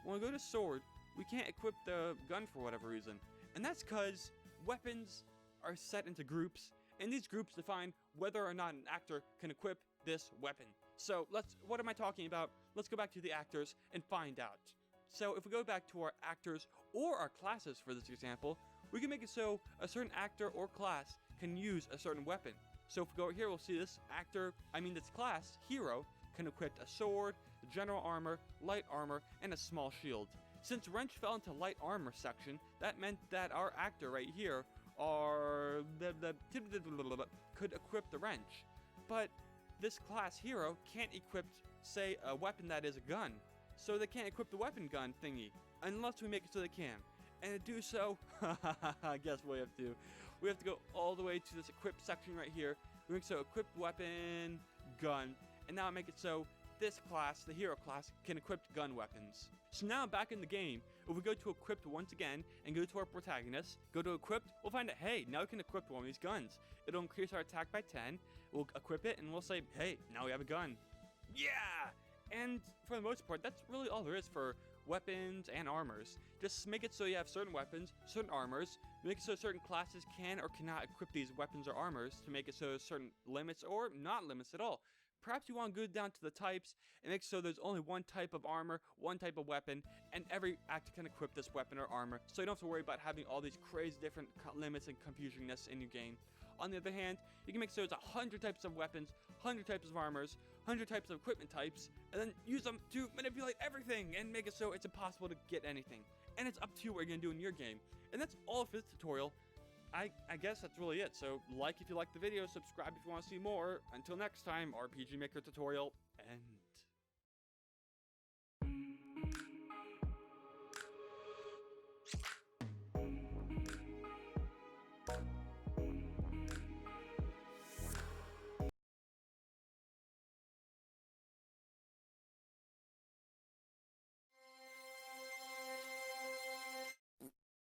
when we go to sword, we can't equip the gun for whatever reason. And that's because weapons are set into groups, and these groups define whether or not an actor can equip this weapon. So what am I talking about? Let's go back to the actors and find out. So if we go back to our actors or our classes for this example, we can make it so a certain actor or class can use a certain weapon. So if we go here, we'll see this class, hero, can equip a sword, general armor, light armor, and a small shield. Since wrench fell into light armor section, that meant that our actor right here could equip the wrench. But this class hero can't equip, say, a weapon that is a gun. So they can't equip the weapon gun thingy, unless we make it so they can. And to do so, I guess we have to go all the way to this equip section right here. We make so equip weapon, gun, and now make it so this class, the hero class, can equip gun weapons. So now back in the game, if we go to equipped once again and go to our protagonist, go to equipped, we'll find that, hey, now we can equip one of these guns. It'll increase our attack by 10, we'll equip it, and we'll say, hey, now we have a gun. Yeah! And for the most part, that's really all there is for weapons and armors. Just make it so you have certain weapons, certain armors, make it so certain classes can or cannot equip these weapons or armors to make it so certain limits or not limits at all. Perhaps you want to go down to the types and make so there's only one type of armor, one type of weapon, and every actor can equip this weapon or armor, so you don't have to worry about having all these crazy different limits and confusingness in your game. On the other hand, you can make so there's 100 types of weapons, 100 types of armors, 100 types of equipment types, and then use them to manipulate everything and make it so it's impossible to get anything. And it's up to you what you're going to do in your game. And that's all for this tutorial. I guess that's really it. So like if you like the video, subscribe if you want to see more. Until next time, RPG Maker tutorial end.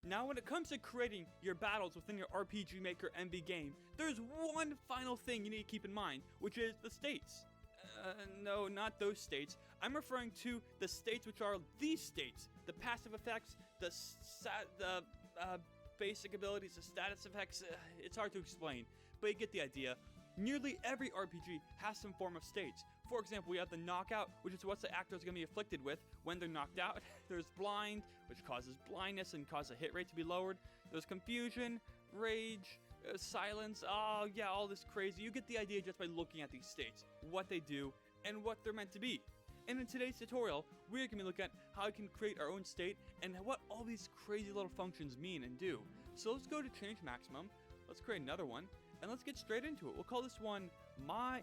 Now when it comes to creating your battles within your RPG Maker MV game, there's one final thing you need to keep in mind, which is the states. No, not those states. I'm referring to the states which are these states. The passive effects, the basic abilities, the status effects, it's hard to explain, but you get the idea. Nearly every RPG has some form of states. For example, we have the knockout, which is what the actor is going to be afflicted with when they're knocked out. There's blind, which causes blindness and causes a hit rate to be lowered. There's confusion, rage, silence, oh yeah, all this crazy. You get the idea just by looking at these states, what they do, and what they're meant to be. And in today's tutorial, we're going to be looking at how we can create our own state and what all these crazy little functions mean and do. So let's go to change maximum, let's create another one, and let's get straight into it. We'll call this one my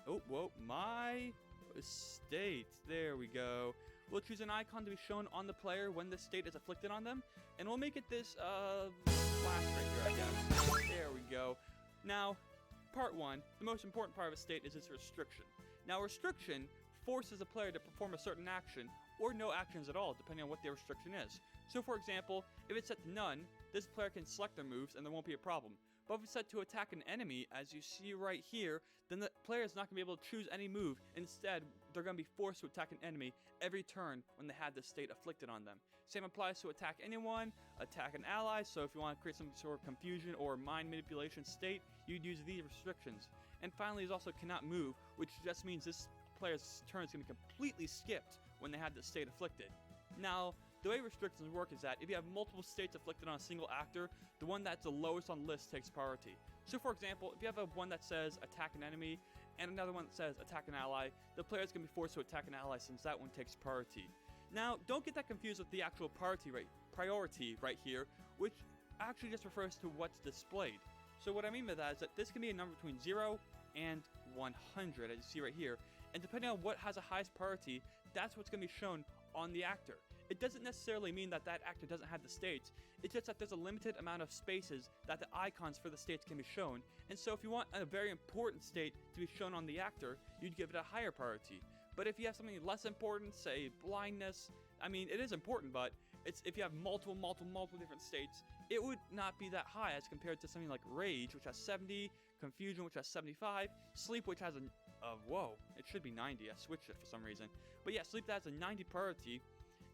state. There we go. We'll choose an icon to be shown on the player when the state is afflicted on them, and we'll make it this flash right here, I guess. There we go. Now, part 1, the most important part of a state is its restriction. Now, restriction forces a player to perform a certain action, or no actions at all, depending on what their restriction is. So, for example, if it's set to none, this player can select their moves and there won't be a problem. But if it's set to attack an enemy, as you see right here, then the player is not going to be able to choose any move. Instead, they're going to be forced to attack an enemy every turn when they had this state afflicted on them. Same applies to attack anyone, attack an ally, so if you want to create some sort of confusion or mind manipulation state, you'd use these restrictions. And finally, there's also cannot move, which just means this player's turn is going to be completely skipped when they had this state afflicted. Now, the way restrictions work is that if you have multiple states afflicted on a single actor, the one that's the lowest on the list takes priority. So for example, if you have one that says attack an enemy and another one that says attack an ally, the player is going to be forced to attack an ally since that one takes priority. Now, don't get that confused with the actual priority right here, which actually just refers to what's displayed. So what I mean by that is that this can be a number between 0 and 100, as you see right here, and depending on what has the highest priority, that's what's going to be shown on the actor. It doesn't necessarily mean that that actor doesn't have the states, it's just that there's a limited amount of spaces that the icons for the states can be shown, and so if you want a very important state to be shown on the actor, you'd give it a higher priority. But if you have something less important, say blindness, I mean it is important, but if you have multiple different states, it would not be that high as compared to something like rage, which has 70, confusion, which has 75, sleep, which has whoa, it should be 90, I switched it for some reason. But yeah, sleep that has a 90 priority,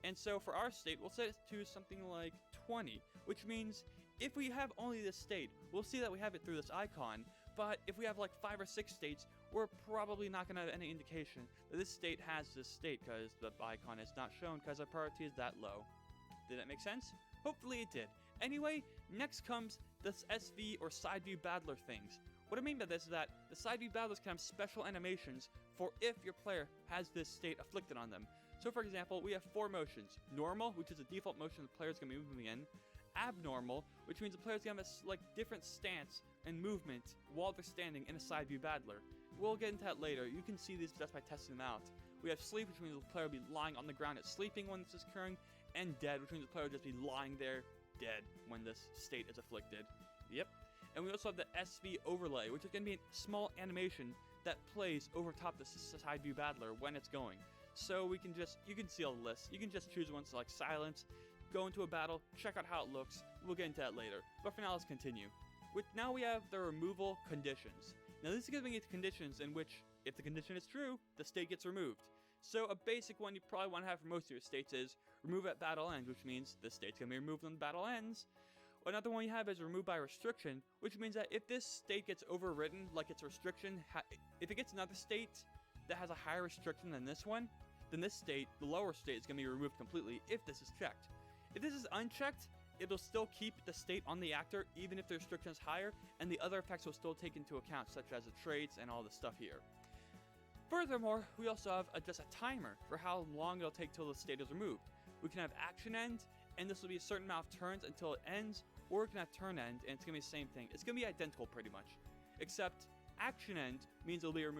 And so for our state, we'll set it to something like 20, which means if we have only this state, we'll see that we have it through this icon. But if we have like 5 or 6 states, we're probably not going to have any indication that this state has this state, because the icon is not shown because our priority is that low. Did that make sense? Hopefully it did. Anyway, next comes the SV or side view battler things. What I mean by this is that the side view battlers can have special animations for if your player has this state afflicted on them. So for example, we have 4 motions. Normal, which is the default motion the player is going to be moving in. Abnormal, which means the player is going to have a different stance and movement while they're standing in a side view battler. We'll get into that later. You can see these just by testing them out. We have sleep, which means the player will be lying on the ground at sleeping when this is occurring. And dead, which means the player will just be lying there dead when this state is afflicted. Yep. And we also have the SV overlay, which is going to be a small animation that plays over top the side view battler when it's going. So you can see all the lists. You can just choose one, select silence, go into a battle, check out how it looks. We'll get into that later. But for now, let's continue. Now we have the removal conditions. Now this is giving you conditions in which, if the condition is true, the state gets removed. So a basic one you probably want to have for most of your states is remove at battle end, which means the state's going to be removed when the battle ends. Another one you have is remove by restriction, which means that if this state gets overridden, like its restriction, if it gets another state that has a higher restriction than this one, then this state, the lower state, is going to be removed completely if this is checked. If this is unchecked, it'll still keep the state on the actor even if the restriction is higher, and the other effects will still take into account, such as the traits and all the stuff here. Furthermore, we also have just a timer for how long it'll take till the state is removed. We can have action end, and this will be a certain amount of turns until it ends, or we can have turn end, and it's going to be the same thing. It's going to be identical pretty much, except action end means it'll be removed